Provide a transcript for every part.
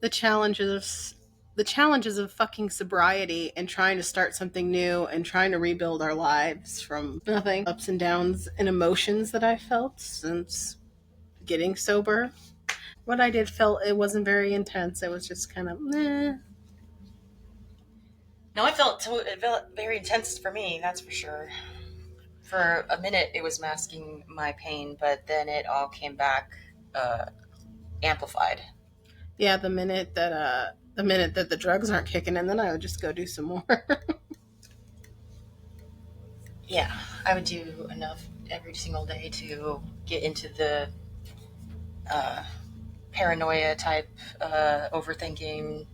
the challenges of fucking sobriety and trying to start something new and trying to rebuild our lives from nothing, ups and downs and emotions that I felt since getting sober. What I did felt it wasn't very intense. It was just kind of eh. No, it felt very intense for me, that's for sure. For a minute, it was masking my pain, but then it all came back uh, amplified. Yeah, the minute that the drugs aren't kicking in, then I would just go do some more. Yeah, I would do enough every single day to get into the uh, paranoia type, overthinking,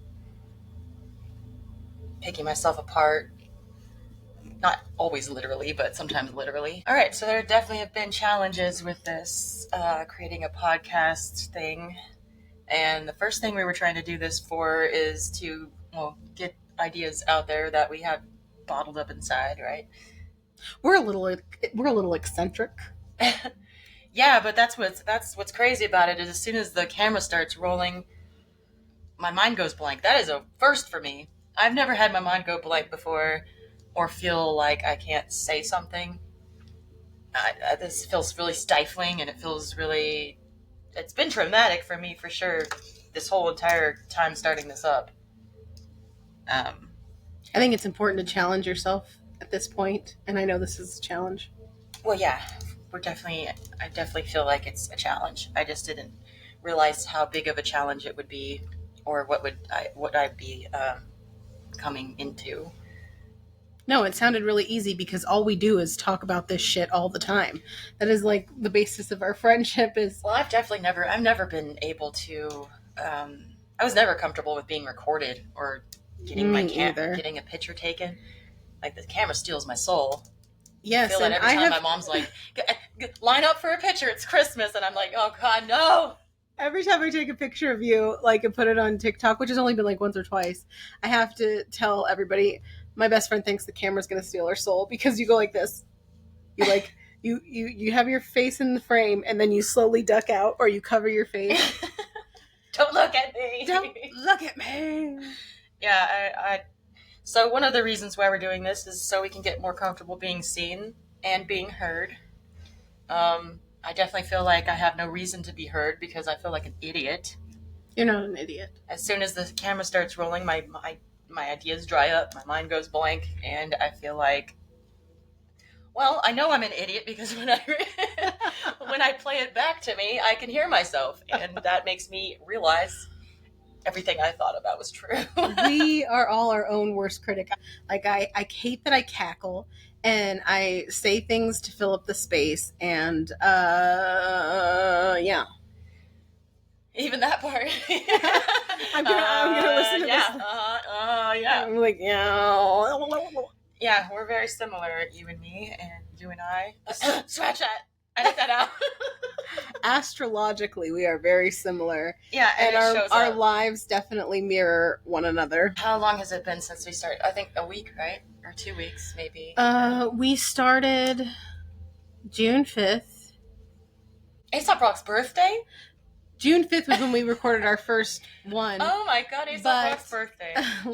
picking myself apart. Not always literally, but sometimes literally. All right, so there definitely have been challenges with this creating a podcast thing. And the first thing we were trying to do this for is to, well, get ideas out there that we have bottled up inside, right? We're a little eccentric. Yeah, but that's what's crazy about it is as soon as the camera starts rolling, my mind goes blank. That is a first for me. I've never had my mind go blank before or feel like I can't say something. This feels really stifling and it feels really. It's been traumatic for me for sure this whole entire time starting this up. Um, I think it's important to challenge yourself at this point, and I know this is a challenge. well, yeah, I definitely feel like it's a challenge. I just didn't realize how big of a challenge it would be or what I'd be coming into. No, it sounded really easy because all we do is talk about this shit all the time. That is like the basis of our friendship is Well, I've never been able to. I was never comfortable with being recorded or me either. getting a picture taken. Like the camera steals my soul. I Yes, feel that and every I time my have mom's like, "Line up for a picture. It's Christmas," and I'm like, "Oh God, no!" every time I take a picture of you, like and put it on TikTok, which has only been like once or twice, I have to tell everybody my best friend thinks the camera's gonna steal her soul because you go like this. You like you have your face in the frame and then you slowly duck out or you cover your face. Don't look at me. Don't look at me. Yeah, So one of the reasons why we're doing this is so we can get more comfortable being seen and being heard. I definitely feel like I have no reason to be heard because I feel like an idiot. You're not an idiot. As soon as the camera starts rolling, my ideas dry up, my mind goes blank, and I feel like, well, I know I'm an idiot because when I when I play it back to me, I can hear myself, and that makes me realize everything I thought about was true. We are all our own worst critic. Like I hate that I cackle and I say things to fill up the space and yeah. Even that part. I'm gonna listen to yeah, this. yeah. I'm like, yeah. Yeah, we're very similar, you and me, and you and I. Scratch that. Edit that out. Astrologically, we are very similar. Yeah, and our lives definitely mirror one another. How long has it been since we started? I think a week, right? Or 2 weeks, maybe. We started June 5th. Aesop Rock's birthday? June 5th was when we recorded our first one. Oh my God, Aesop Rock's birthday.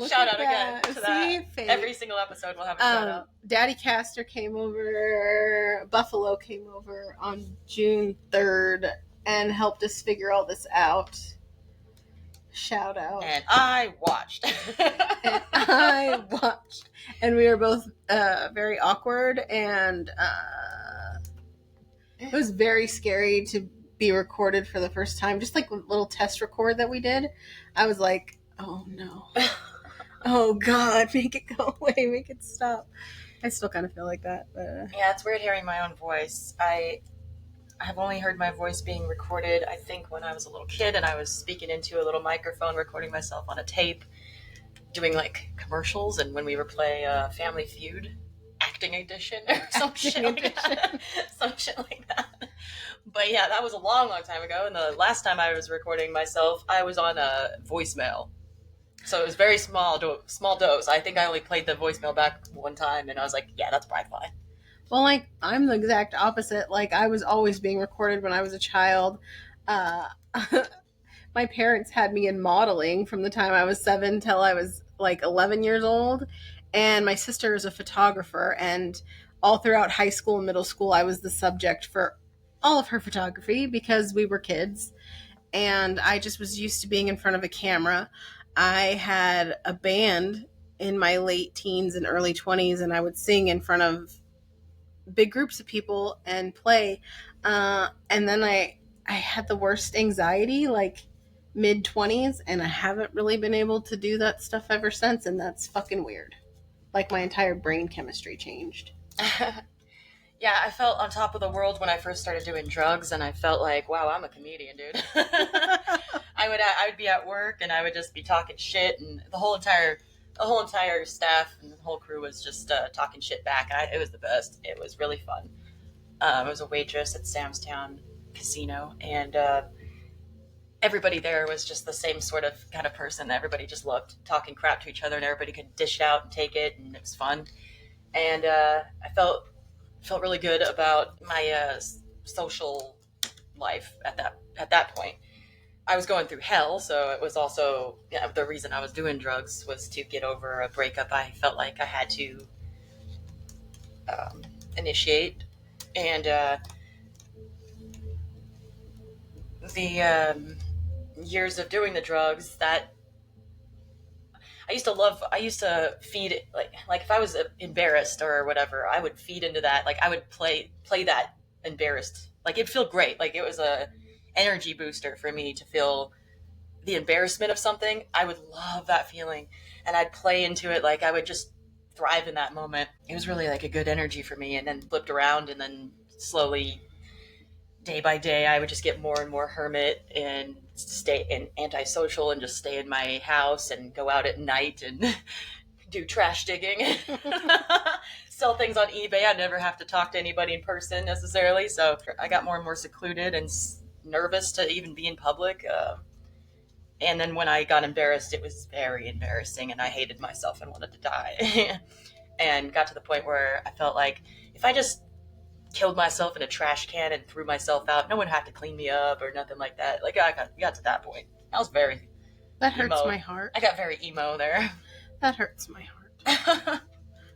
Shout out again to that. Every single episode we'll have a shout out. Daddy Castor came over, Buffalo came over on June 3rd and helped us figure all this out. Shout out. And I watched. And we were both very awkward and it was very scary to be recorded for the first time. Just like a little test record that we did. I was like, oh no. Oh God, make it go away, make it stop. I still kind of feel like that. But yeah, it's weird hearing my own voice. I have only heard my voice being recorded, I think, when I was a little kid and I was speaking into a little microphone, recording myself on a tape, doing like commercials, and when we would play Family Feud, acting edition or some shit like that. Some shit like that. But yeah, that was a long, long time ago, and the last time I was recording myself, I was on a voicemail. So it was very small dose. I think I only played the voicemail back one time, and I was like, yeah, that's probably fine. Well, like, I'm the exact opposite. Like, I was always being recorded when I was a child. My parents had me in modeling from the time I was 7 till I was like 11 years old. And my sister is a photographer. And all throughout high school and middle school, I was the subject for all of her photography because we were kids. And I just was used to being in front of a camera. I had a band in my late teens and early 20s, and I would sing in front of big groups of people and play. And then I had the worst anxiety, like mid 20s, and I haven't really been able to do that stuff ever since, and that's fucking weird. Like my entire brain chemistry changed. Yeah, I felt on top of the world when I first started doing drugs, and I felt like, wow, I'm a comedian, dude. I would be at work, and I would just be talking shit, and the whole entire staff and the whole crew was just talking shit back. It was the best. It was really fun. I was a waitress at Sam's Town Casino, and everybody there was just the same sort of kind of person. Everybody just loved talking crap to each other, and everybody could dish it out and take it, and it was fun. And I felt really good about my social life at that point. I was going through hell, so it was also the reason I was doing drugs was to get over a breakup I felt like I had to initiate, and the years of doing the drugs that I used to feed like if I was embarrassed or whatever, I would feed into that. Like I would play that embarrassed. Like it'd feel great. Like it was a energy booster for me to feel the embarrassment of something. I would love that feeling, and I'd play into it. Like I would just thrive in that moment. It was really like a good energy for me, and then flipped around, and then slowly day by day, I would just get more and more hermit and stay in antisocial and just stay in my house and go out at night and do trash digging, sell things on eBay. I never have to talk to anybody in person necessarily. So I got more and more secluded and nervous to even be in public. And then when I got embarrassed, it was very embarrassing, and I hated myself and wanted to die. And got to the point where I felt like if I just killed myself in a trash can and threw myself out, no one had to clean me up or nothing like that. Like I got to that point. I was very That hurts emo. my heart. I got very emo there. That hurts my heart.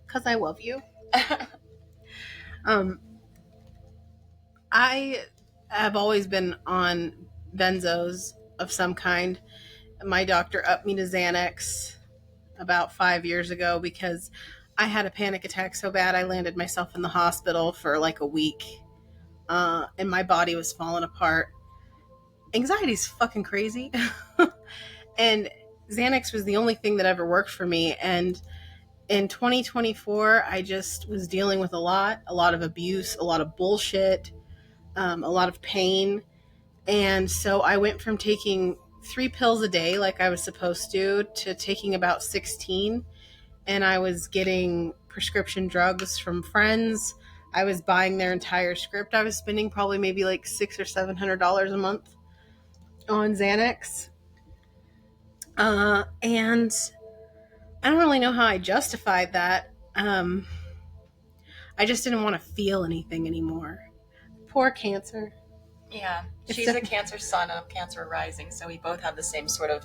Because I love you. I have always been on benzos of some kind. My doctor upped me to Xanax about 5 years ago because I had a panic attack so bad I landed myself in the hospital for like a week, and my body was falling apart. Anxiety's fucking crazy. And Xanax was the only thing that ever worked for me. And in 2024, I just was dealing with a lot of abuse, a lot of bullshit, a lot of pain. And so I went from taking 3 pills a day like I was supposed to taking about 16. And I was getting prescription drugs from friends. I was buying their entire script. I was spending probably maybe like $600 or $700 a month on Xanax. And I don't really know how I justified that. I just didn't want to feel anything anymore. Poor Cancer. Yeah, she's a Cancer sun of Cancer rising, so we both have the same sort of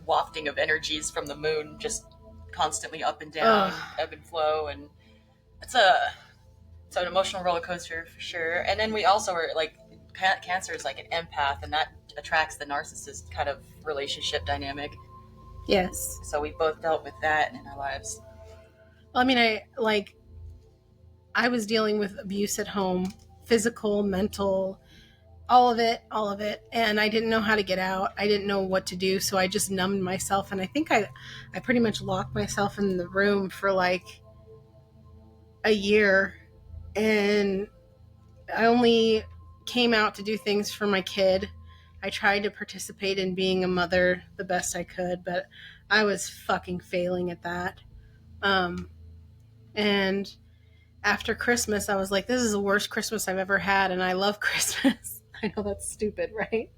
wafting of energies from the moon, just constantly up and down, ebb and flow, and it's an emotional roller coaster for sure. And then we also are like Cancer is like an empath, and that attracts the narcissist kind of relationship dynamic. Yes. So we both dealt with that in our lives. Well, I mean, I was dealing with abuse at home, physical, mental, all of it, and I didn't know how to get out. I didn't know what to do, so I just numbed myself, and I think I pretty much locked myself in the room for like a year, and I only came out to do things for my kid. I tried to participate in being a mother the best I could, but I was fucking failing at that. And after Christmas, I was like, this is the worst Christmas I've ever had, and I love Christmas. I know that's stupid, right?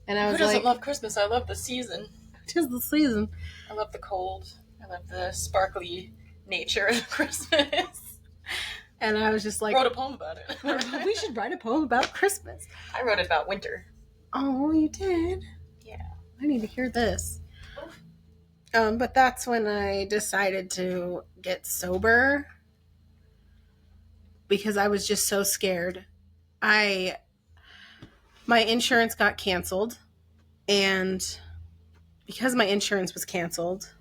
And I was Who doesn't like, love Christmas? I love the season. 'Tis the season. I love the cold. I love the sparkly nature of Christmas. And I was just like, wrote a poem about it. we should write a poem about Christmas. I wrote it about winter. Oh, you did? Yeah. I need to hear this. But that's when I decided to get sober because I was just so scared. I My insurance got canceled, and because my insurance was canceled,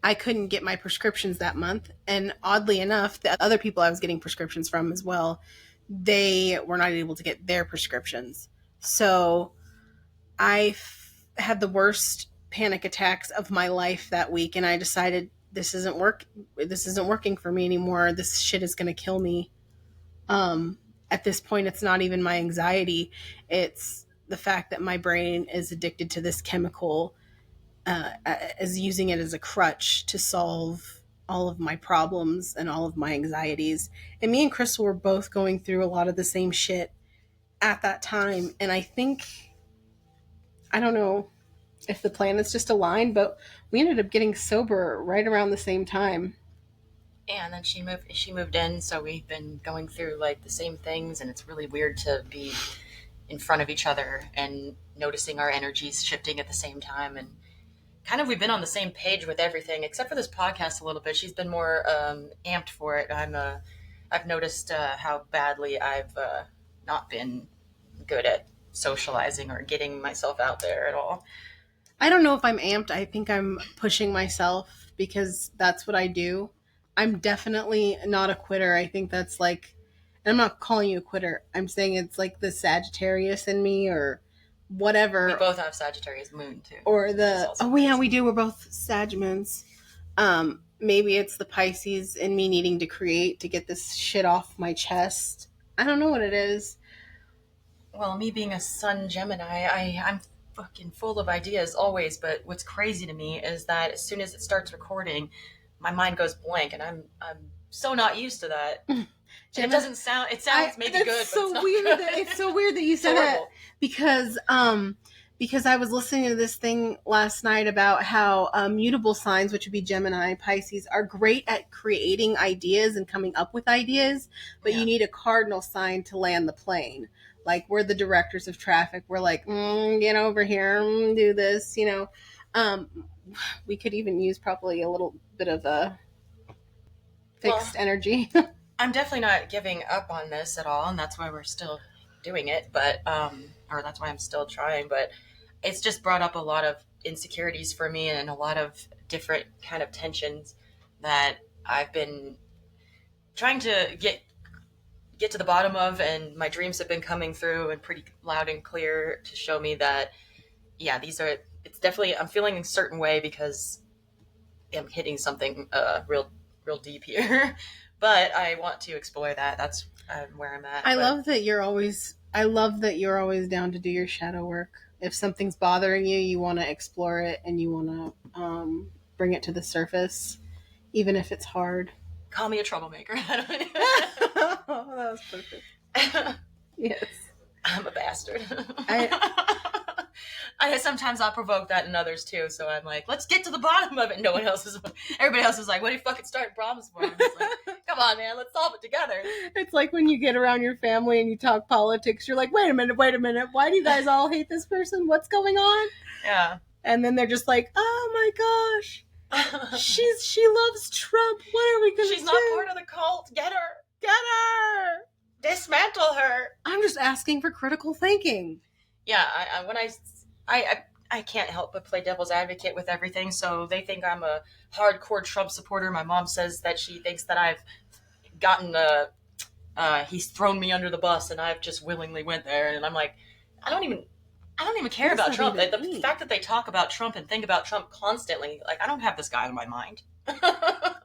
I couldn't get my prescriptions that month. And oddly enough, the other people I was getting prescriptions from as well, they were not able to get their prescriptions. So had the worst panic attacks of my life that week, and I decided this isn't working for me anymore. This shit is going to kill me. At this point, it's not even my anxiety. It's the fact that my brain is addicted to this chemical, is using it as a crutch to solve all of my problems and all of my anxieties. And me and Crystal were both going through a lot of the same shit at that time. And I don't know if the planets just aligned, but we ended up getting sober right around the same time. And then she moved in, so we've been going through like the same things, and it's really weird to be in front of each other and noticing our energies shifting at the same time. And kind of we've been on the same page with everything except for this podcast a little bit. She's been more amped for it. I've noticed how badly I've not been good at socializing or getting myself out there at all. I don't know if I'm amped. I think I'm pushing myself because that's what I do. I'm definitely not a quitter. I think that's like, and I'm not calling you a quitter. I'm saying it's like the Sagittarius in me or whatever. We both have Sagittarius moon too. Or yeah, we do. We're both Sagmoons. Maybe it's the Pisces in me needing to create to get this shit off my chest. I don't know what it is. Well, me being a Sun Gemini, I'm fucking full of ideas always, but what's crazy to me is that as soon as it starts recording, my mind goes blank, and I'm so not used to that. It doesn't sound. It sounds maybe good, but it's not weird. Good. It's so weird that you said that because I was listening to this thing last night about how mutable signs, which would be Gemini, Pisces, are great at creating ideas and coming up with ideas, but you need a cardinal sign to land the plane. Like, we're the directors of traffic. We're like, get over here, do this, we could even use probably a little bit of a fixed energy. I'm definitely not giving up on this at all, and that's why we're still doing it, but or that's why I'm still trying, but it's just brought up a lot of insecurities for me and a lot of different kind of tensions that I've been trying to get to the bottom of, and my dreams have been coming through and pretty loud and clear to show me that it's definitely, I'm feeling a certain way because I'm hitting something real deep here. But I want to explore that. That's where I'm at. I love that you're always down to do your shadow work. If something's bothering you, you want to explore it and you want to bring it to the surface, even if it's hard. Call me a troublemaker. Oh, that was perfect. Yes. I'm a bastard. I sometimes I'll provoke that in others too. So I'm like, let's get to the bottom of it. Everybody else is like, what are you fucking starting problems for? I'm just like, come on, man, let's solve it together. It's like when you get around your family and you talk politics, you're like, wait a minute. Why do you guys all hate this person? What's going on? Yeah. And then they're just like, oh my gosh, she loves Trump. What are we going to do? She's not part of the cult. Get her. Dismantle her. I'm just asking for critical thinking. Yeah, I can't help but play devil's advocate with everything. So they think I'm a hardcore Trump supporter. My mom says that she thinks that I've gotten he's thrown me under the bus, and I've just willingly went there. And I'm like, I don't even care about Trump. The fact that they talk about Trump and think about Trump constantly, like, I don't have this guy in my mind. I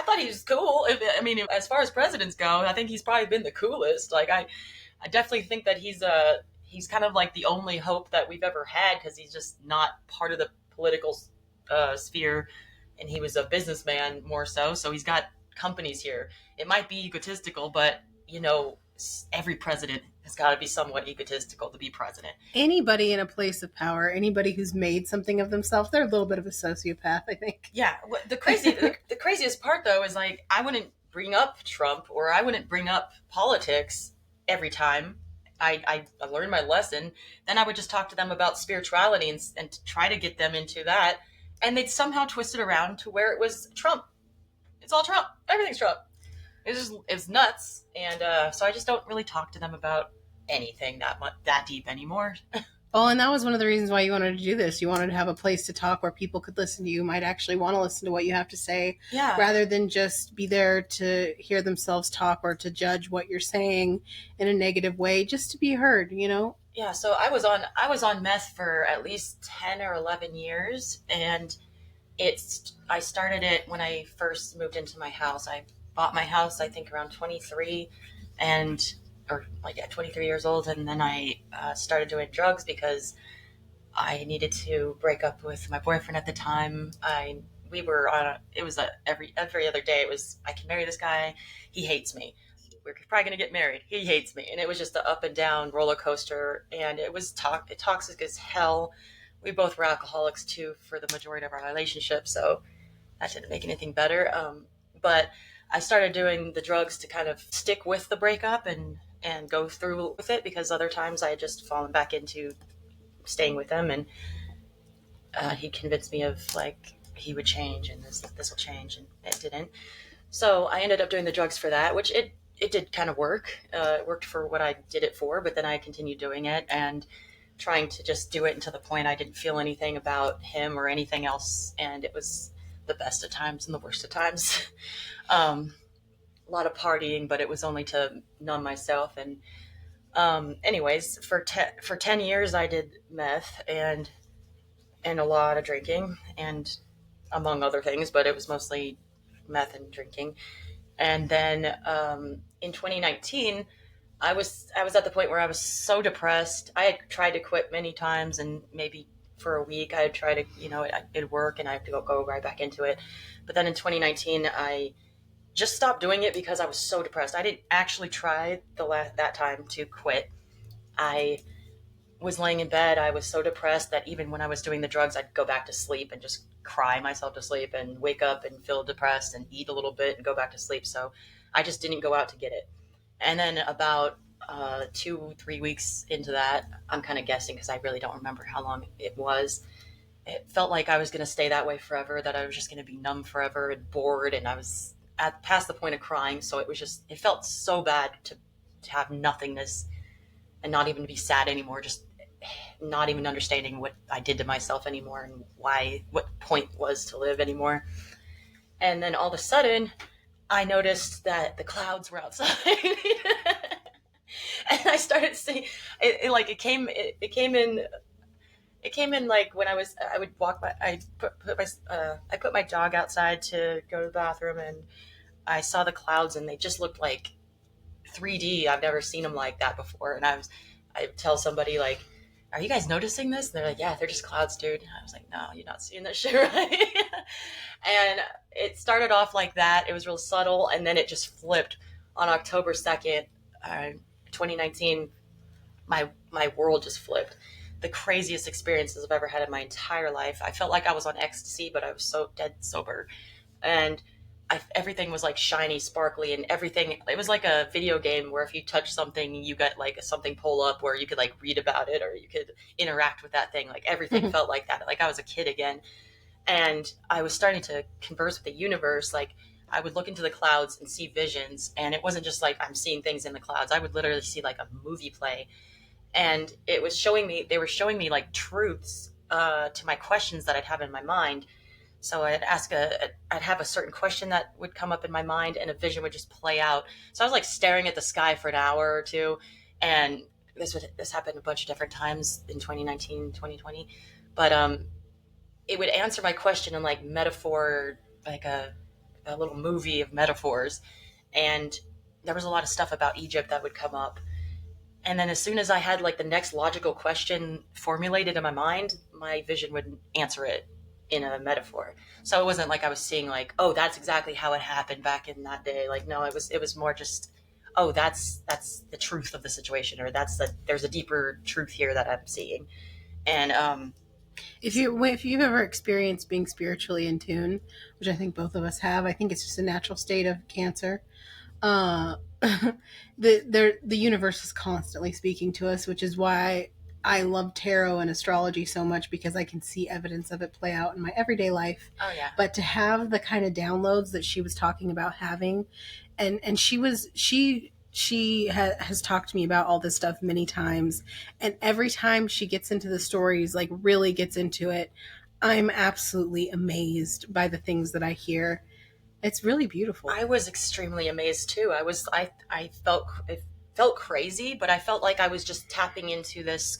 thought he was cool. I mean, as far as presidents go, I think he's probably been the coolest. Like, I definitely think that he's kind of like the only hope that we've ever had, because he's just not part of the political sphere, and he was a businessman more so. So he's got companies here. It might be egotistical, but every president has got to be somewhat egotistical to be president. Anybody in a place of power, anybody who's made something of themselves, they're a little bit of a sociopath, I think. Yeah. The craziest part, though, is like, I wouldn't bring up Trump or I wouldn't bring up politics every time. I learned my lesson. Then I would just talk to them about spirituality and try to get them into that. And they'd somehow twist it around to where it was Trump. It's all Trump. Everything's Trump. It was nuts. And so I just don't really talk to them about anything that deep anymore. Well, and that was one of the reasons why you wanted to do this. You wanted to have a place to talk where people could listen to you, might actually want to listen to what you have to say, Yeah. rather than just be there to hear themselves talk or to judge what you're saying in a negative way, just to be heard, you know? Yeah, so I was on meth for at least 10 or 11 years, and I started it when I first moved into my house. I bought my house I think around 23, and or like at 23 years old, and then I started doing drugs because I needed to break up with my boyfriend at the time. I we were on a, it was a every other day it was, I can marry this guy, he hates me. We're probably gonna get married. He hates me, and it was just an up and down roller coaster, and it was toxic as hell. We both were alcoholics too for the majority of our relationship, so that didn't make anything better. But I started doing the drugs to kind of stick with the breakup and go through with it, because other times I had just fallen back into staying with him, and he convinced me of like he would change and this will change, and it didn't. So I ended up doing the drugs for that, which it did kind of work. It worked for what I did it for, but then I continued doing it and trying to just do it until the point I didn't feel anything about him or anything else, and it was the best of times and the worst of times. A lot of partying, but it was only to numb myself. And anyways, for 10 years I did meth and a lot of drinking, and among other things, but it was mostly meth and drinking. And then in 2019, I was at the point where I was so depressed. I had tried to quit many times, and maybe for a week I'd try to, it'd work, and I have to go right back into it. But then in 2019, I just stopped doing it because I was so depressed. I didn't actually try that time to quit. I was laying in bed. I was so depressed that even when I was doing the drugs, I'd go back to sleep and just cry myself to sleep and wake up and feel depressed and eat a little bit and go back to sleep. So I just didn't go out to get it. And then about 2, 3 weeks into that, I'm kind of guessing because I really don't remember how long it was. It felt like I was going to stay that way forever, that I was just going to be numb forever and bored. And I was at past the point of crying. So it felt so bad to have nothingness and not even to be sad anymore, just not even understanding what I did to myself anymore and what point was to live anymore. And then all of a sudden, I noticed that the clouds were outside. And I started seeing it came in like when I would walk by, I put my dog outside to go to the bathroom, and I saw the clouds, and they just looked like 3D. I've never seen them like that before. And I tell somebody like, "Are you guys noticing this?" And they're like, "Yeah, they're just clouds, dude." And I was like, "No, you're not seeing that shit right." And it started off like that. It was real subtle, and then it just flipped on October 2nd, 2019. My world just flipped. The craziest experiences I've ever had in my entire life. I felt like I was on ecstasy, but I was so dead sober, and everything was like shiny, sparkly, and everything. It was like a video game where if you touch something, you got like something pull up where you could like read about it or you could interact with that thing. Like everything felt like that. Like I was a kid again, and I was starting to converse with the universe. Like I would look into the clouds and see visions, and it wasn't just like I'm seeing things in the clouds. I would literally see like a movie play, and it was showing me. They were showing me like truths to my questions that I'd have in my mind. So I'd have a certain question that would come up in my mind, and a vision would just play out. So I was like staring at the sky for an hour or two, and this happened a bunch of different times in 2019, 2020. But it would answer my question in like metaphor, like a little movie of metaphors, and there was a lot of stuff about Egypt that would come up. And then as soon as I had like the next logical question formulated in my mind, my vision would answer it in a metaphor. So it wasn't like I was seeing like, oh, that's exactly how it happened back in that day. Like no, it was more just, oh, that's the truth of the situation, or there's a deeper truth here that I'm seeing. And If you've ever experienced being spiritually in tune, which I think both of us have, I think it's just a natural state of cancer. the universe is constantly speaking to us, which is why I love tarot and astrology so much, because I can see evidence of it play out in my everyday life. Oh yeah. But to have the kind of downloads that she was talking about having, and has talked to me about all this stuff many times, and every time she gets into the stories, like really gets into it, I'm absolutely amazed by the things that I hear. It's really beautiful. I was extremely amazed too. I felt it felt crazy, but I felt like I was just tapping into this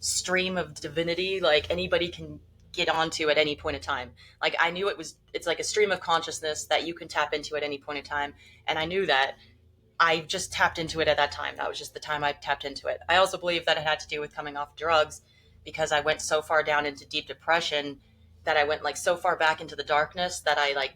stream of divinity, like anybody can get onto at any point in time. Like I knew it's like a stream of consciousness that you can tap into at any point in time, and I knew that I just tapped into it at that time. That was just the time I tapped into it. I also believe that it had to do with coming off drugs, because I went so far down into deep depression that I went like so far back into the darkness that I like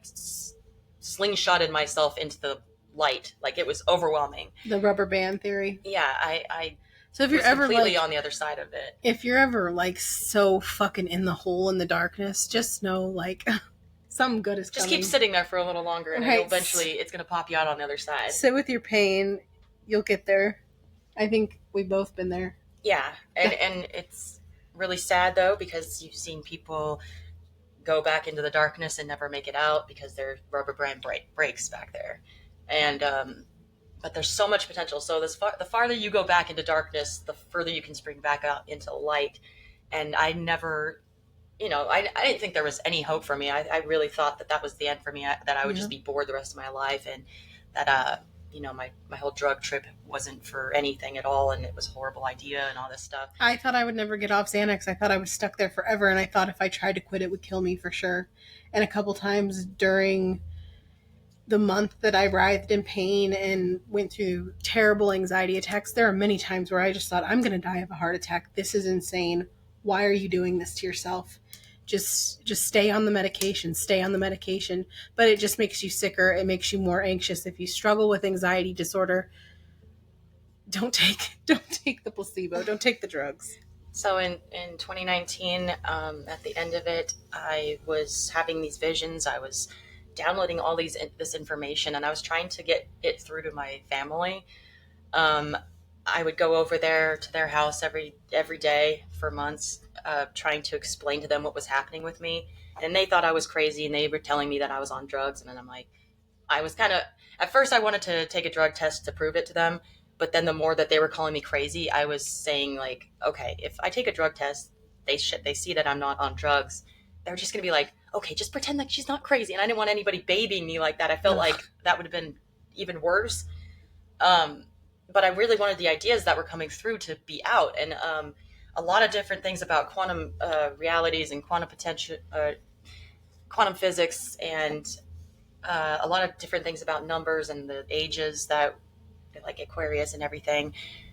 slingshotted myself into the light. Like it was overwhelming. The rubber band theory. Yeah, I So if you're was ever completely like, on the other side of it. if you're ever like so fucking in the hole in the darkness, just know like something good is Just coming. keep sitting there for a little longer, and Right. eventually it's going to pop you out on the other side. Sit with your pain. You'll get there. I think we've both been there. Yeah, and it's really sad though, because you've seen people go back into the darkness and never make it out because their rubber band breaks back there. And but there's so much potential. So the farther you go back into darkness, the further you can spring back out into light. And I never, I didn't think there was any hope for me. I really thought that was the end for me. That I would just be bored the rest of my life, and that my whole drug trip wasn't for anything at all, and it was a horrible idea and all this stuff. I thought I would never get off Xanax. I thought I was stuck there forever, and I thought if I tried to quit, it would kill me for sure. And a couple times during the month that I writhed in pain and went through terrible anxiety attacks, there are many times where I just thought, I'm going to die of a heart attack. This is insane. Why are you doing this to yourself? Just stay on the medication, stay on the medication. But it just makes you sicker. It makes you more anxious. If you struggle with anxiety disorder, don't take the placebo. Don't take the drugs. So in 2019, at the end of it, I was having these visions. I was downloading all this information, and I was trying to get it through to my family. I would go over there to their house every day for months, trying to explain to them what was happening with me. And they thought I was crazy, and they were telling me that I was on drugs. And then I'm like, I was kind of, at first I wanted to take a drug test to prove it to them. But then the more that they were calling me crazy, I was saying like, okay, if I take a drug test, they see that I'm not on drugs. They're just going to be like, okay, just pretend like she's not crazy. And I didn't want anybody babying me like that. I felt like that would have been even worse. But I really wanted the ideas that were coming through to be out. And a lot of different things about quantum realities and quantum potential, quantum physics, and a lot of different things about numbers and the ages that, like Aquarius and everything.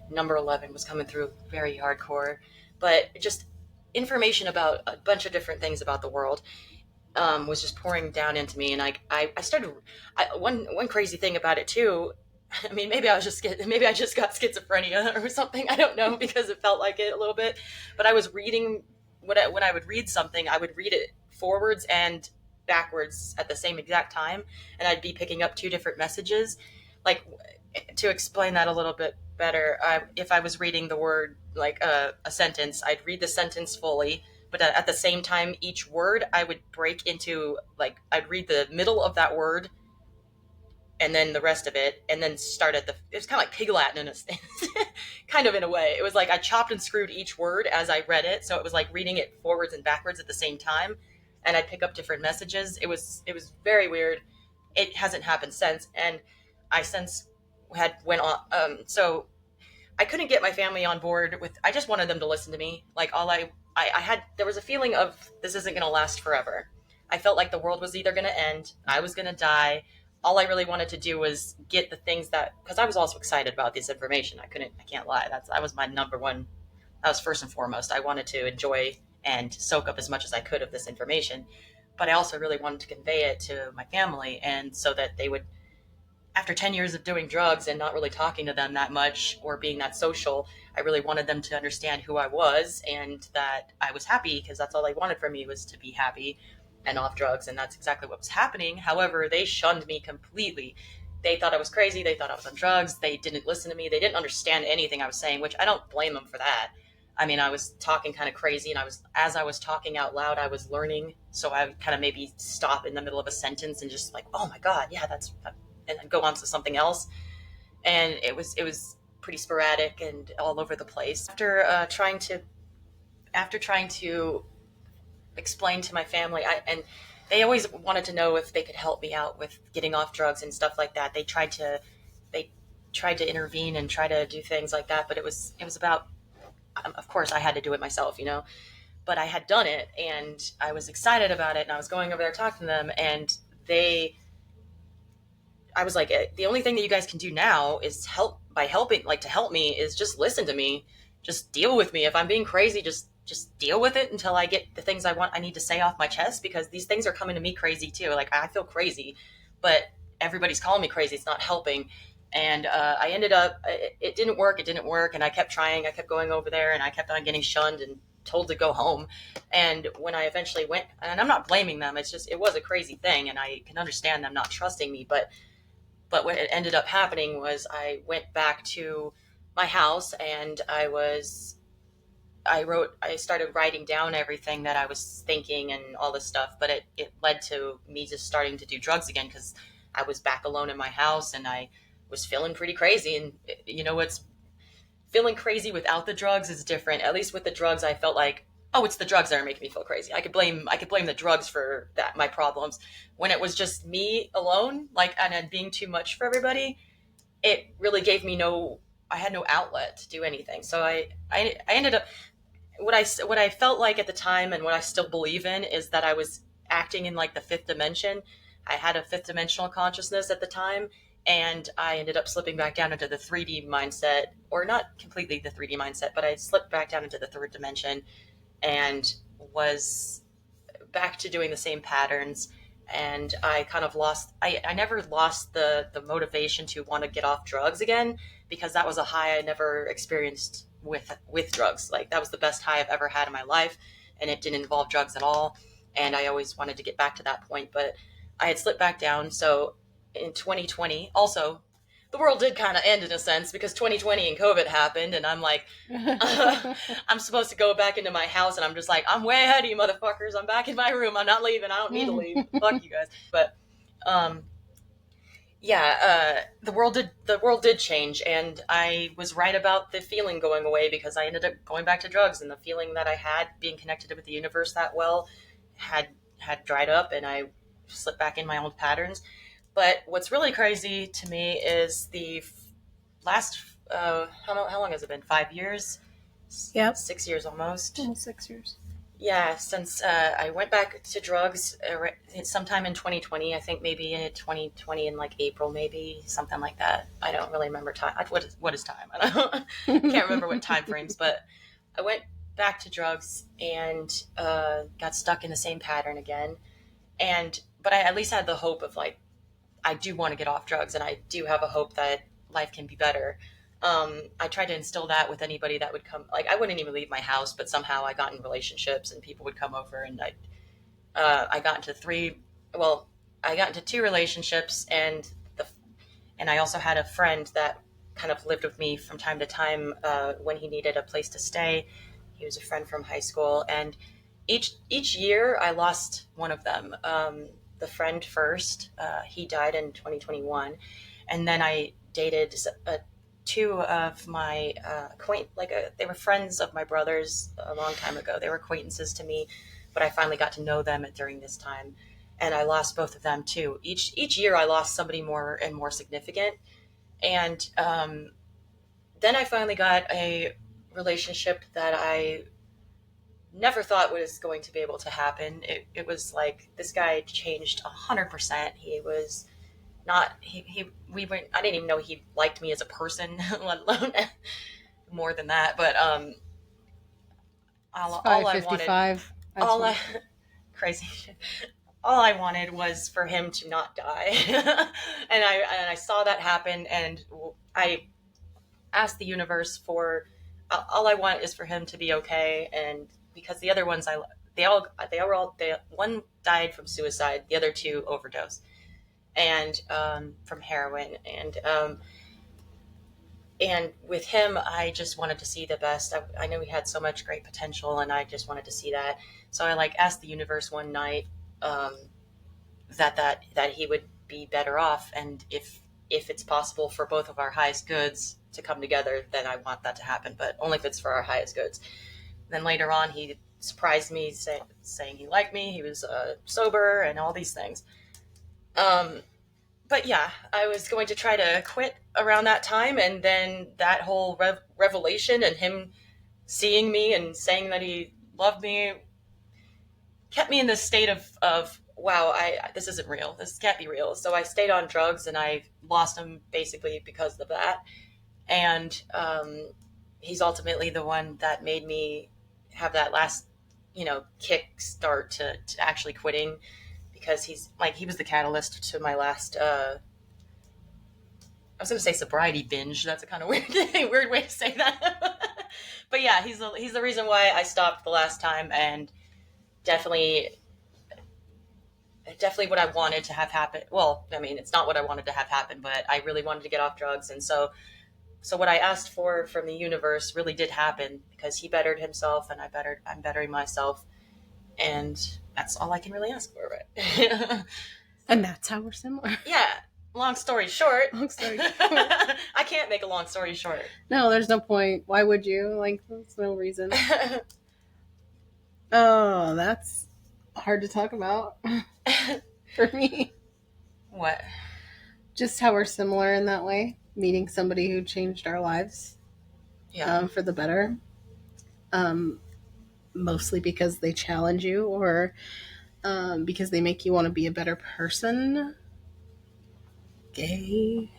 Number 11 was coming through very hardcore. But just information about a bunch of different things about the world was just pouring down into me. And I started, one crazy thing about it too, I mean, maybe I just got schizophrenia or something. I don't know, because it felt like it a little bit. But I was reading, when I would read something, I would read it forwards and backwards at the same exact time. And I'd be picking up two different messages. Like, to explain that a little bit better, if I was reading the word, like a sentence, I'd read the sentence fully. But at the same time, each word I would break into, like, I'd read the middle of that word and then the rest of it, and then start at it was kind of like Pig Latin in a kind of in a way. It was like I chopped and screwed each word as I read it. So it was like reading it forwards and backwards at the same time. And I'd pick up different messages. It was very weird. It hasn't happened since. And I since went on. So I couldn't get my family on board with, I just wanted them to listen to me. Like I had, there was a feeling of, this isn't going to last forever. I felt like the world was either going to end, I was going to die. All I really wanted to do was get the things that, because I was also excited about this information. I can't lie. That was my number one. That was first and foremost. I wanted to enjoy and soak up as much as I could of this information, but I also really wanted to convey it to my family, and so that they would, after 10 years of doing drugs and not really talking to them that much or being that social, I really wanted them to understand who I was and that I was happy, because that's all they wanted from me, was to be happy and off drugs. And that's exactly what was happening. However, they shunned me completely. they thought I was crazy. They thought I was on drugs. They didn't listen to me. They didn't understand anything I was saying, which I don't blame them for that. I mean, I was talking kind of crazy, and as I was talking out loud, I was learning. So I would kind of maybe stop in the middle of a sentence and just like, oh my God, yeah, and then go on to something else. And it was pretty sporadic and all over the place. After trying to explain to my family, and they always wanted to know if they could help me out with getting off drugs and stuff like that. They tried to intervene and try to do things like that, but it was about, of course I had to do it myself, but I had done it and I was excited about it, and I was going over there talking to them, and they I was like, the only thing that you guys can do now is to help me is just listen to me, just deal with me. If I'm being crazy, just deal with it until I get the things I need to say off my chest, because these things are coming to me crazy too. Like, I feel crazy, but everybody's calling me crazy. It's not helping. And I ended up, it didn't work. It didn't work. And I kept trying. I kept going over there, and I kept on getting shunned and told to go home. And when I eventually went, and I'm not blaming them, it was a crazy thing, and I can understand them not trusting me, but what ended up happening was I went back to my house, and I started writing down everything that I was thinking and all this stuff, but it led to me just starting to do drugs again, because I was back alone in my house and I was feeling pretty crazy. And what's feeling crazy without the drugs is different. At least with the drugs, I felt like, oh, it's the drugs that are making me feel crazy. I could blame the drugs for that, my problems. When it was just me alone, like, and it being too much for everybody, it really gave me I had no outlet to do anything. So I ended up, what I felt like at the time, and what I still believe in, is that I was acting in like the fifth dimension. I had a fifth dimensional consciousness at the time, and I ended up slipping back down into the 3D mindset, or not completely the 3D mindset, but I slipped back down into the third dimension and was back to doing the same patterns. And I kind of I never lost the motivation to want to get off drugs again, because that was a high I never experienced with drugs. Like, that was the best high I've ever had in my life, and it didn't involve drugs at all. And I always wanted to get back to that point, but I had slipped back down. So in 2020, also, the world did kind of end in a sense, because 2020 and COVID happened, and I'm like, I'm supposed to go back into my house, and I'm just like, I'm way ahead of you motherfuckers. I'm back in my room. I'm not leaving. I don't need to leave. Fuck you guys. But um, yeah, the world did change, and I was right about the feeling going away, because I ended up going back to drugs, and the feeling that I had being connected with the universe that well had dried up, and I slipped back in my old patterns. But what's really crazy to me is the last, how long has it been? 5 years? Yep. 6 years almost. Almost 6 years. Yeah, since I went back to drugs sometime in 2020, I think maybe in 2020 in like April, maybe something like that. I don't really remember time. What is time? I can't remember what time frames, but I went back to drugs and got stuck in the same pattern again. But I at least had the hope of, like, I do want to get off drugs, and I do have a hope that life can be better. I tried to instill that with anybody that would come. Like, I wouldn't even leave my house, but somehow I got in relationships, and people would come over, and I got into I got into two relationships, and I also had a friend that kind of lived with me from time to time when he needed a place to stay. He was a friend from high school, and each year I lost one of them. The friend first, he died in 2021, and then I dated two of my they were friends of my brother's a long time ago. They were acquaintances to me, but I finally got to know them during this time, and I lost both of them too. Each year I lost somebody more and more significant, and then I finally got a relationship that I never thought was going to be able to happen. It was like, this guy changed 100%. He was not he we were I didn't even know he liked me as a person, let alone more than that. But all I wanted, 5:55. all I crazy shit. All I wanted was for him to not die, and I saw that happen, and I asked the universe for, all I want is for him to be okay. And because the other ones, one died from suicide, the other two overdosed. and from heroin. And with him, I just wanted to see the best. I knew he had so much great potential, and I just wanted to see that. So I like asked the universe one night um, that he would be better off, and if it's possible for both of our highest goods to come together, then I want that to happen, but only if it's for our highest goods. Then later on, he surprised me saying he liked me. He was sober and all these things. Um, but yeah, I was going to try to quit around that time, and then that whole revelation and him seeing me and saying that he loved me kept me in this state of wow, this isn't real. This can't be real. So I stayed on drugs, and I lost him basically because of that. And he's ultimately the one that made me have that last, kick start to actually quitting, because he was the catalyst to my last. I was going to say sobriety binge. That's a kind of weird weird way to say that. But yeah, he's the reason why I stopped the last time, and definitely definitely what I wanted to have happen. Well, I mean, it's not what I wanted to have happen, but I really wanted to get off drugs, and so what I asked for from the universe really did happen, because he bettered himself, and I'm bettering myself, and that's all I can really ask for, right? And that's how we're similar. Yeah. Long story short. Long story short. I can't make a long story short. No, there's no point. Why would you? Like, there's no reason. Oh, that's hard to talk about for me. What? Just how we're similar in that way. Meeting somebody who changed our lives for the better. Mostly because they challenge you, or because they make you want to be a better person. Gay.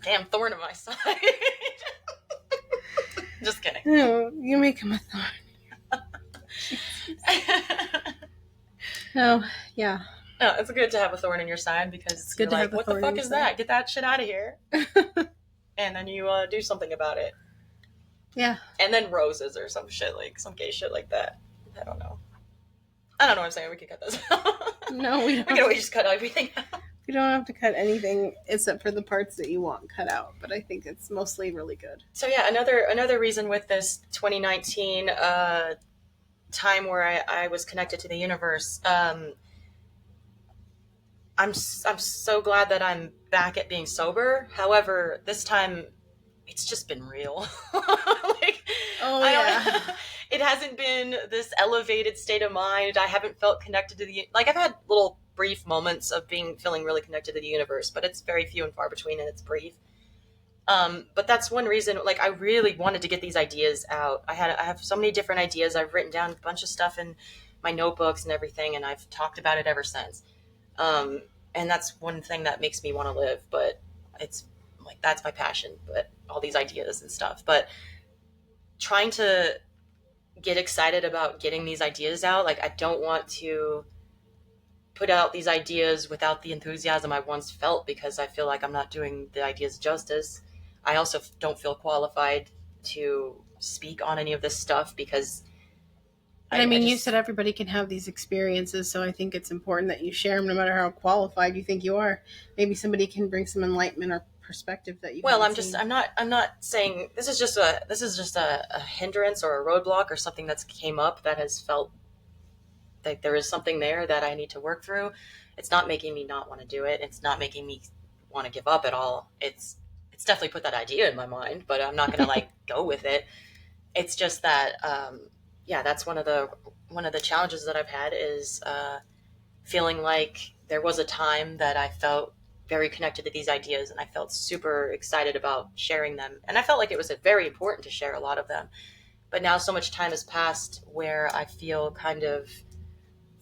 Damn thorn in my side. Just kidding. No, you make him a thorn. Oh, yeah. No, it's good to have a thorn in your side, because it's good to have what the fuck is that? Get that shit out of here. And then you do something about it. Yeah. And then roses or some shit, like some gay shit like that. I don't know what I'm saying. We could cut this out. No, we don't. We can always just cut everything out. You don't have to cut anything except for the parts that you want cut out, but I think it's mostly really good. So yeah, another reason with this 2019 time where I was connected to the universe, I'm so glad that I'm back at being sober. However, this time it's just been real. It hasn't been this elevated state of mind. I haven't felt connected to I've had little brief moments of feeling really connected to the universe, but it's very few and far between, and it's brief. But that's one reason, I really wanted to get these ideas out. I have so many different ideas. I've written down a bunch of stuff in my notebooks and everything, and I've talked about it ever since. And that's one thing that makes me want to live, but it's that's my passion, but all these ideas and stuff. But trying to get excited about getting these ideas out, I don't want to put out these ideas without the enthusiasm I once felt, because I feel like I'm not doing the ideas justice. I also don't feel qualified to speak on any of this stuff, because you said everybody can have these experiences, so I think it's important that you share them, no matter how qualified you think you are. Maybe somebody can bring some enlightenment or perspective that you. Well, I'm not saying this is just a hindrance or a roadblock or something that's came up that has felt like there is something there that I need to work through. It's not making me not want to do it. It's not making me want to give up at all. It's definitely put that idea in my mind, but I'm not going to go with it. It's just that, that's one of the challenges that I've had is feeling like there was a time that I felt very connected to these ideas, and I felt super excited about sharing them. And I felt like it was very important to share a lot of them. But now so much time has passed where I feel kind of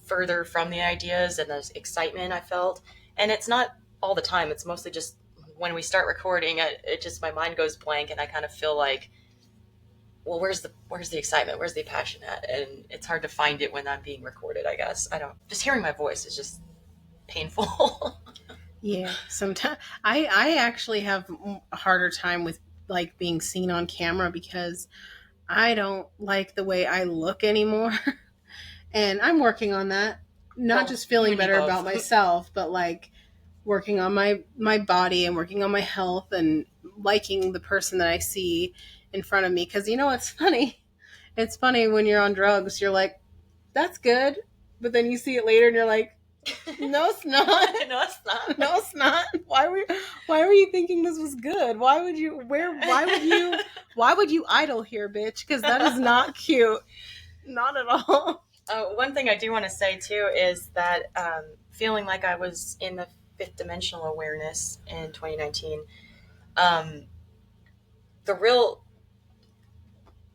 further from the ideas and the excitement I felt. And it's not all the time. It's mostly just when we start recording, it just, my mind goes blank, and I kind of feel like, well, where's the excitement? Where's the passion at? And it's hard to find it when I'm being recorded, I guess. Just hearing my voice is just painful. Yeah, sometimes I actually have a harder time with being seen on camera, because I don't like the way I look anymore. And I'm working on that. Not just feeling better about myself, but working on my body and working on my health and liking the person that I see in front of me. Because you know it's funny. It's funny when you're on drugs. You're like, that's good, but then you see it later and you're like, no, it's not. No, it's not. No, it's not. Why were you thinking this was good? Why would you idle here, bitch? Because that is not cute. Not at all. One thing I do want to say too is that feeling like I was in the fifth dimensional awareness in 2019. The real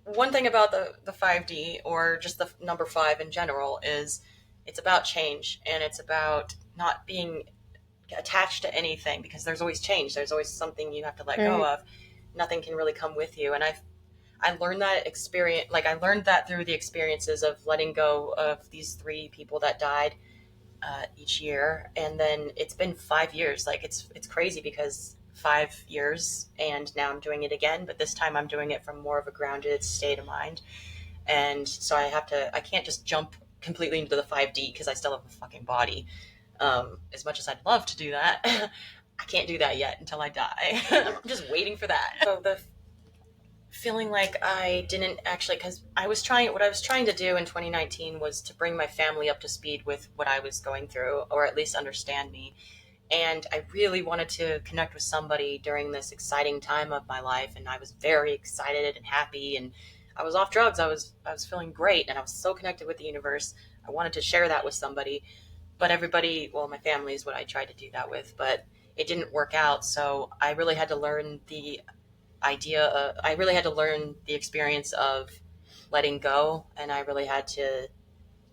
one thing about the 5D, or just the number 5 in general, is it's about change, and it's about not being attached to anything, because there's always change. There's always something you have to let go of. Nothing can really come with you. And I learned that experience, like I learned that through the experiences of letting go of these 3 people that died each year. And then it's been 5 years. Like it's crazy, because 5 years, and now I'm doing it again, but this time I'm doing it from more of a grounded state of mind. And so I can't just jump completely into the 5D, because I still have a fucking body. As much as I'd love to do that, I can't do that yet until I die. I'm just waiting for that. So the feeling like I didn't actually, because what I was trying to do in 2019 was to bring my family up to speed with what I was going through, or at least understand me. And I really wanted to connect with somebody during this exciting time of my life. And I was very excited and happy, and I was off drugs. I was feeling great, and I was so connected with the universe. I wanted to share that with somebody, but everybody, well, my family is what I tried to do that with, but it didn't work out. So I really had to learn I really had to learn the experience of letting go. And I really had to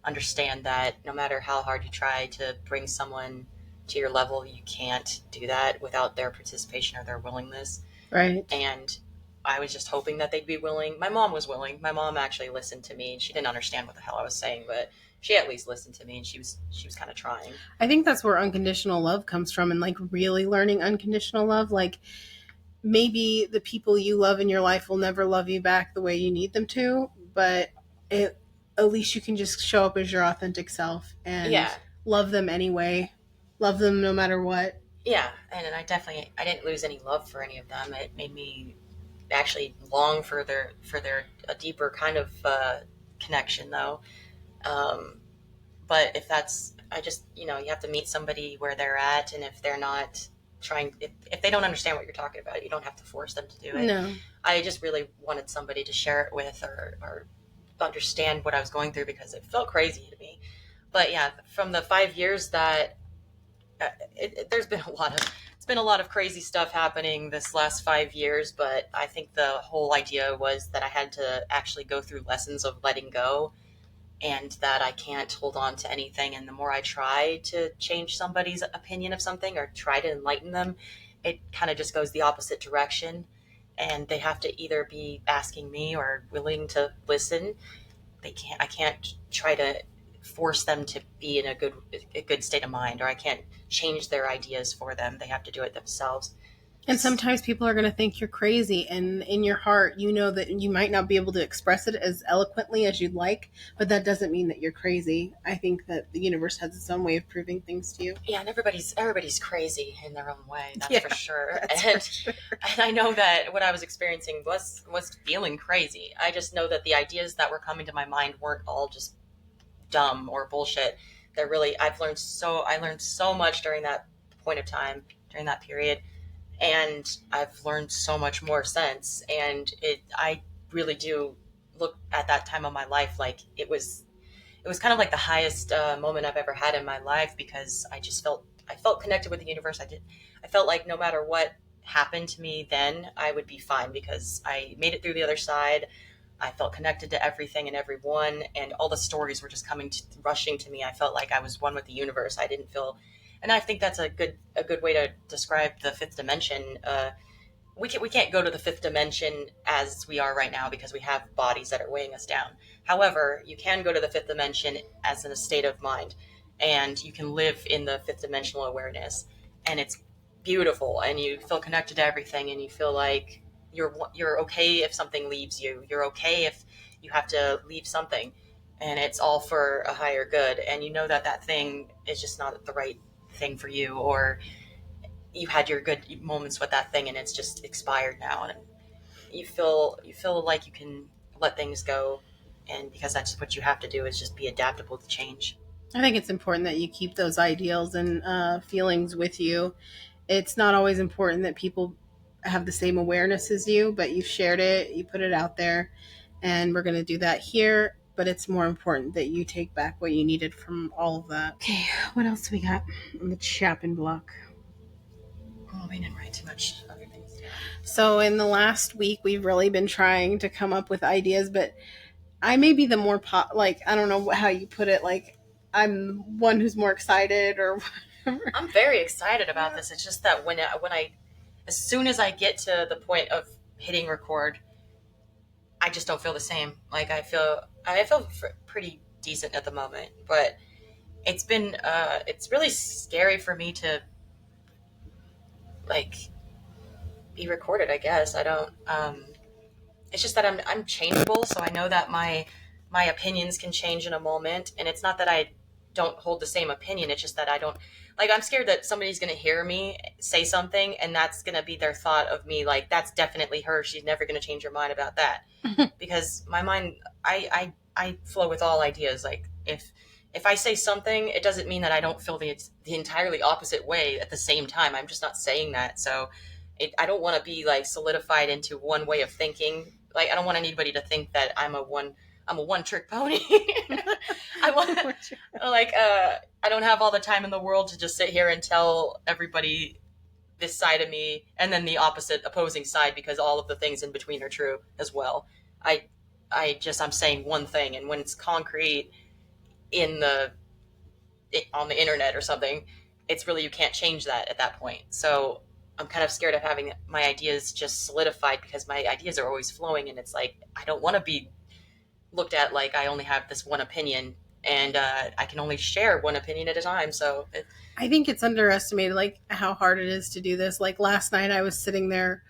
understand that no matter how hard you try to bring someone to your level, you can't do that without their participation or their willingness. Right. And I was just hoping that they'd be willing. My mom was willing. My mom actually listened to me, and she didn't understand what the hell I was saying, but she at least listened to me, and she was kind of trying. I think that's where unconditional love comes from, and like really learning unconditional love. Like maybe the people you love in your life will never love you back the way you need them to, but at least you can just show up as your authentic self and love them anyway. Love them no matter what. Yeah, and I didn't lose any love for any of them. It made me actually long for a deeper kind of connection, though. But you have to meet somebody where they're at, and if they're not if they don't understand what you're talking about, you don't have to force them to do it. No. I just really wanted somebody to share it with, or understand what I was going through, because it felt crazy to me. But yeah, from the 5 years that there's been a lot of crazy stuff happening this last 5 years, but I think the whole idea was that I had to actually go through lessons of letting go, and that I can't hold on to anything. And the more I try to change somebody's opinion of something or try to enlighten them, it kind of just goes the opposite direction. And they have to either be asking me or willing to listen. I can't try to force them to be in a good state of mind, or I can't change their ideas for them. They have to do it themselves. And sometimes people are going to think you're crazy, and in your heart, you know that you might not be able to express it as eloquently as you'd like, but that doesn't mean that you're crazy. I think that the universe has its own way of proving things to you. Yeah, and everybody's crazy in their own way. That's for sure. And I know that what I was experiencing was feeling crazy. I just know that the ideas that were coming to my mind weren't all just dumb or bullshit. I learned so much during that point of time, during that period. And I've learned so much more since. And I really do look at that time of my life like it was kind of like the highest moment I've ever had in my life, because I felt connected with the universe. I felt like no matter what happened to me then, I would be fine, because I made it through the other side. I felt connected to everything and everyone, and all the stories were just rushing to me. I felt like I was one with the universe. I didn't feel. And I think that's a good way to describe the fifth dimension. We can't go to the fifth dimension as we are right now, because we have bodies that are weighing us down. However, you can go to the fifth dimension as in a state of mind, and you can live in the fifth dimensional awareness, and it's beautiful, and you feel connected to everything, and you feel like you're okay if something leaves you. You're okay if you have to leave something, and it's all for a higher good. And you know that thing is just not the right thing for you, or you had your good moments with that thing and it's just expired now, and you feel like you can let things go, and because that's what you have to do is just be adaptable to change. I think it's important that you keep those ideals and feelings with you. It's not always important that people have the same awareness as you, but you've shared it, you put it out there, and we're going to do that here. But it's more important that you take back what you needed from all of that. Okay, what else we got on the chopping block? Oh, we didn't write too much other things down. So, in the last week, we've really been trying to come up with ideas, but I may be the more like, I don't know how you put it, like I'm one who's more excited or whatever. I'm very excited about this. It's just that when I as soon as I get to the point of hitting record, I just don't feel the same. Like I feel pretty decent at the moment, but it's really scary for me to like be recorded. I guess I don't. It's just that I'm changeable, so I know that my opinions can change in a moment, and it's not that I don't hold the same opinion. It's just that I don't like. I'm scared that somebody's gonna hear me say something, and that's gonna be their thought of me. Like that's definitely her. She's never gonna change her mind about that, because my mind, I flow with all ideas. Like if I say something, it doesn't mean that I don't feel the entirely opposite way at the same time. I'm just not saying that. So I don't want to be like solidified into one way of thinking. Like I don't want anybody to think that I'm a one trick pony. I want like I don't have all the time in the world to just sit here and tell everybody this side of me and then the opposite opposing side, because all of the things in between are true as well. I I'm saying one thing, and when it's concrete in on the internet or something, it's really, you can't change that at that point. So I'm kind of scared of having my ideas just solidified, because my ideas are always flowing, and it's like I don't want to be looked at like I only have this one opinion, and I can only share one opinion at a time. So I think it's underestimated, like how hard it is to do this. Like last night, I was sitting there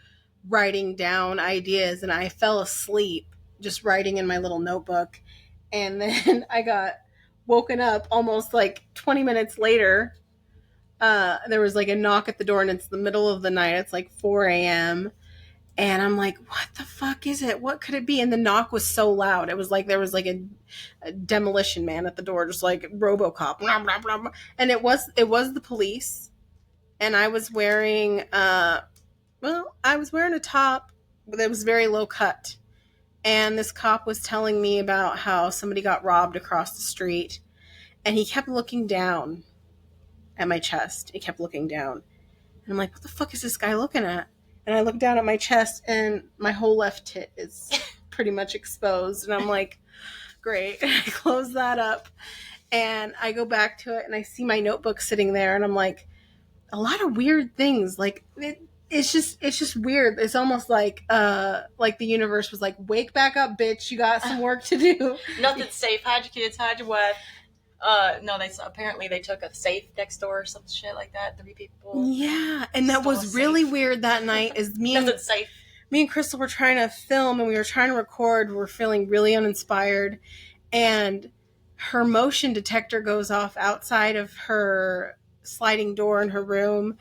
writing down ideas, and I fell asleep just writing in my little notebook, and then I got woken up almost like 20 minutes later. There was like a knock at the door, and it's the middle of the night. It's like 4 a.m. And I'm like, what the fuck is it? What could it be? And the knock was so loud. It was like there was like a demolition man at the door, just like RoboCop. Blah, blah, blah, blah. And it was the police. And I was wearing I was wearing a top that was very low cut. And this cop was telling me about how somebody got robbed across the street. And he kept looking down at my chest. He kept looking down. And I'm like, what the fuck is this guy looking at? And I look down at my chest, and my whole left tit is pretty much exposed. And I'm like, great. I close that up, and I go back to it, and I see my notebook sitting there, and I'm like, a lot of weird things. Like it's just weird. It's almost like the universe was like, wake back up, bitch. You got some work to do. nothing's safe. Hide your kids. Hide your wife. No, they took a safe next door or some shit like that. 3 people. Yeah, and that was really weird that night. Is Nothing's safe. Me and Crystal were trying to film, and we were trying to record. We're feeling really uninspired, and her motion detector goes off outside of her sliding door in her room,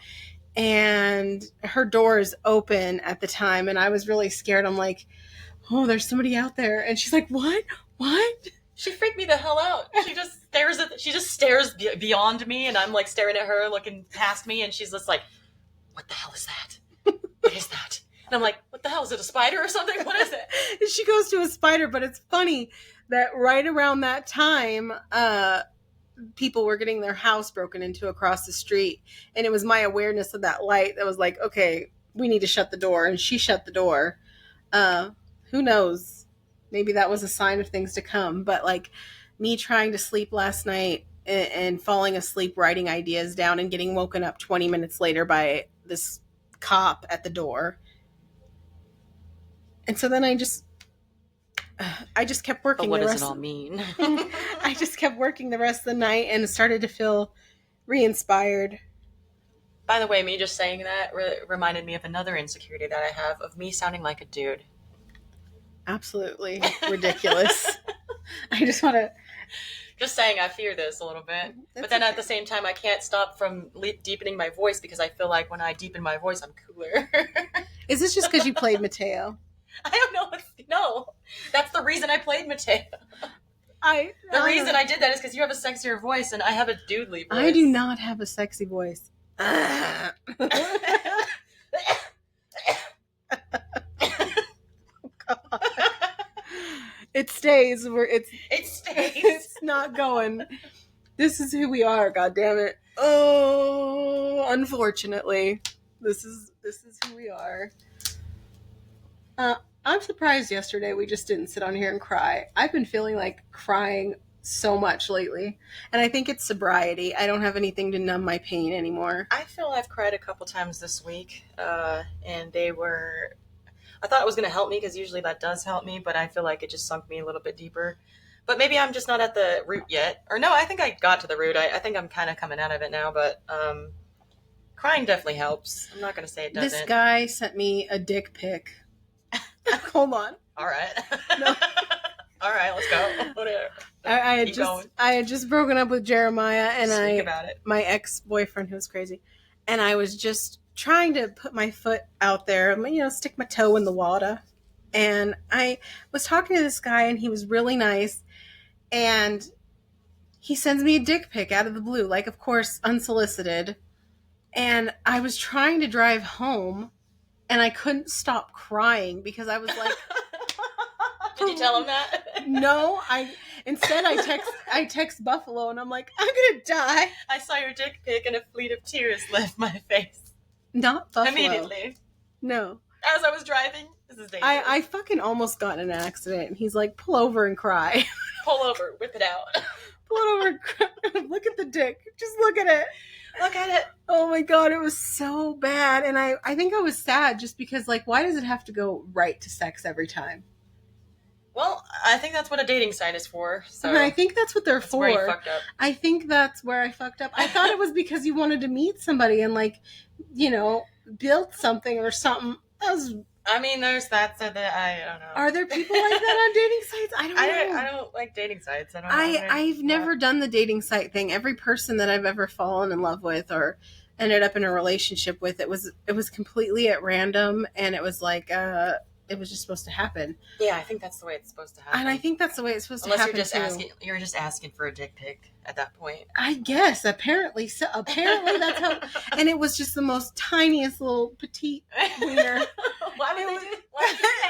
and her door is open at the time, and I was really scared. I'm like, oh, there's somebody out there. And she's like, what? She freaked me the hell out. She just stares beyond me, and I'm like staring at her, looking past me, and she's just like, what the hell is that? What is that? And I'm like, what the hell? Is it a spider or something? What is it? She goes to a spider, but it's funny that right around that time, people were getting their house broken into across the street. And it was my awareness of that light that was like, okay, we need to shut the door. And she shut the door. Who knows? Maybe that was a sign of things to come. But like me trying to sleep last night and falling asleep, writing ideas down, and getting woken up 20 minutes later by this cop at the door. And so then I just kept working. But what does it all mean? I just kept working the rest of the night and started to feel re-inspired. By the way, me just saying that reminded me of another insecurity that I have, of me sounding like a dude. Absolutely ridiculous. I just want to. Just saying, I fear this a little bit. But then at the same time, I can't stop from deepening my voice because I feel like when I deepen my voice, I'm cooler. Is this just because you played Mateo? I don't know. No, that's the reason I played Mateo. The reason I did that is because you have a sexier voice and I have a dudely voice. I do not have a sexy voice. It stays where it stays. It's not going. This is who we are, god damn it. Oh, unfortunately. This is who we are. I'm surprised yesterday we just didn't sit on here and cry. I've been feeling like crying so much lately. And I think it's sobriety. I don't have anything to numb my pain anymore. I feel I've cried a couple times this week. And they were... I thought it was going to help me because usually that does help me, but I feel like it just sunk me a little bit deeper. But maybe I'm just not at the root yet. Or no, I think I got to the root. I think I'm kind of coming out of it now, but crying definitely helps. I'm not going to say it doesn't. This guy sent me a dick pic. Hold on. All right. No. All right, let's go. Whatever. I had just broken up with Jeremiah and my ex-boyfriend who was crazy. And I was just trying to put my foot out there, stick my toe in the water. And I was talking to this guy and he was really nice. And he sends me a dick pic out of the blue, like, of course, unsolicited. And I was trying to drive home and I couldn't stop crying because I was like... Did you tell him that? No, instead I text Buffalo and I'm like, I'm gonna die. I saw your dick pic and a fleet of tears left my face. Not Buffalo. Immediately. No. As I was driving. This is dangerous. I fucking almost got in an accident and he's like, pull over and cry. Pull over, whip it out. Pull it over and cry. Look at the dick. Just look at it. Look at it. Oh my god, it was so bad. And I think I was sad just because, like, why does it have to go right to sex every time? Well, I think that's what a dating site is for. So I think that's what they're for. Where you fucked up. I think that's where I fucked up. I thought it was because you wanted to meet somebody and, like, build something or something. I mean, there's that, so that I don't know. Are there people like that on dating sites? I don't know. I don't like dating sites. I don't know. I've never done the dating site thing. Every person that I've ever fallen in love with or ended up in a relationship with, it was completely at random, and it was like it was just supposed to happen. Yeah, I think that's the way it's supposed to happen. And I think that's the way it's supposed to happen. Unless you're just asking for a dick pic at that point. I guess apparently that's how. And it was just the most tiniest little petite wiener. Why would they do?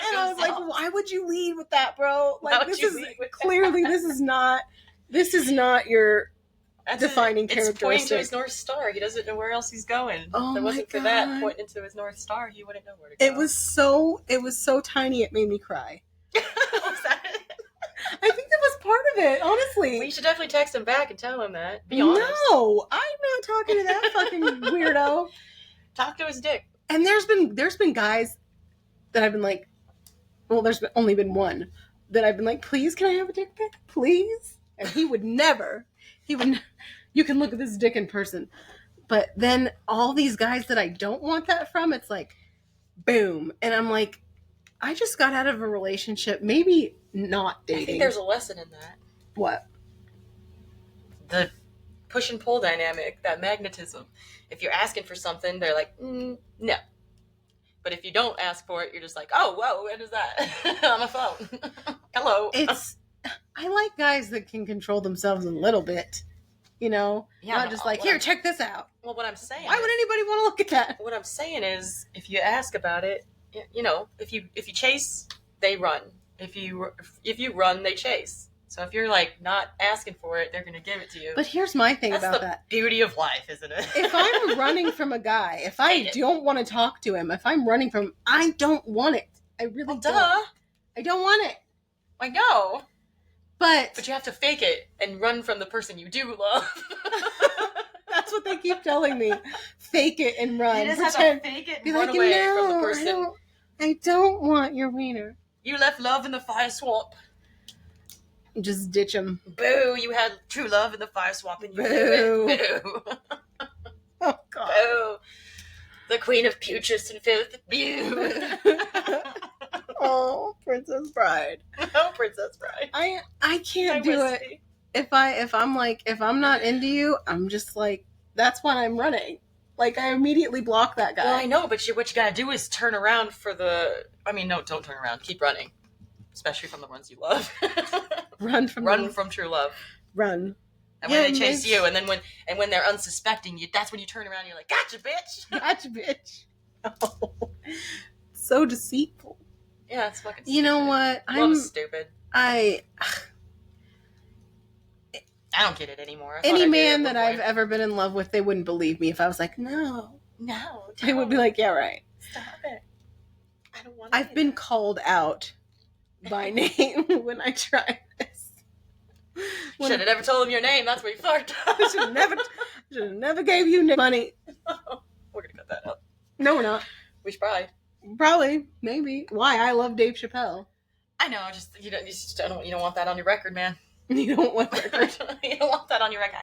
And I was like, why would you lead with that, bro? Like, this is clearly this is not your defining characteristic. It's pointing to his North Star. He doesn't know where else he's going. Oh, if it wasn't for that pointing to his North Star, he wouldn't know where to go. It was so tiny it made me cry. Was that it? I think that was part of it, honestly. Well, you should definitely text him back and tell him that. Be honest. No, I'm not talking to that fucking weirdo. Talk to his dick. And there's been guys that I've been like, well, there's only been one that I've been like, please, can I have a dick pic? Please? And he would never. You can look at this dick in person. But then all these guys that I don't want that from, it's like, boom. And I'm like, I just got out of a relationship. Maybe not dating. I think there's a lesson in that. What? The push and pull dynamic, that magnetism. If you're asking for something, they're like, no. But if you don't ask for it, you're just like, oh, whoa, what is that? On my phone. Hello. I like guys that can control themselves a little bit. Yeah, not just like, here, check this out. Well, what I'm saying why would anybody want to look at that? What I'm saying is, if you ask about it, if you chase, they run. If you run, they chase. So if you're like not asking for it, they're going to give it to you. But here's my thing about that. That's the beauty of life, isn't it? If I'm running from a guy, if I don't want to talk to him, if I'm running from him, I don't want it. I really don't. I don't want it. I know. But you have to fake it and run from the person you do love. That's what they keep telling me. Fake it and run. You just have to fake it and run away from the person. I don't want your wiener. You left love in the fire swamp. Just ditch him. Boo, you had true love in the fire swamp and you knew it. Boo. Oh, God. Boo. The queen of putrid and filth. Boo. Oh, Princess Bride. Oh, Princess Bride. I can't do it. Whiskey. If I'm not into you, I'm just like, that's when I'm running. Like, I immediately block that guy. Well, I know, but what you gotta do is turn around for the. I mean, no, don't turn around. Keep running, especially from the ones you love. Run from true love. Run. And when they chase you, and then when they're unsuspecting you, that's when you turn around and you're like, "Gotcha, bitch! Gotcha, bitch!" Oh, so deceitful. Yeah, it's fucking. You know what? I'm stupid. I don't get it anymore. Any man that I've ever been in love with, they wouldn't believe me if I was like, no. They would be like, yeah, right. Stop it. I don't want. I've been called out by name when I tried this. Should have never told him your name. That's where you fucked. Should have never gave you money. We're gonna cut that out. No, we're not. We should probably. Probably, maybe. Why? I love Dave Chappelle. I know. You don't want that on your record, man. You don't want you don't want that on your record.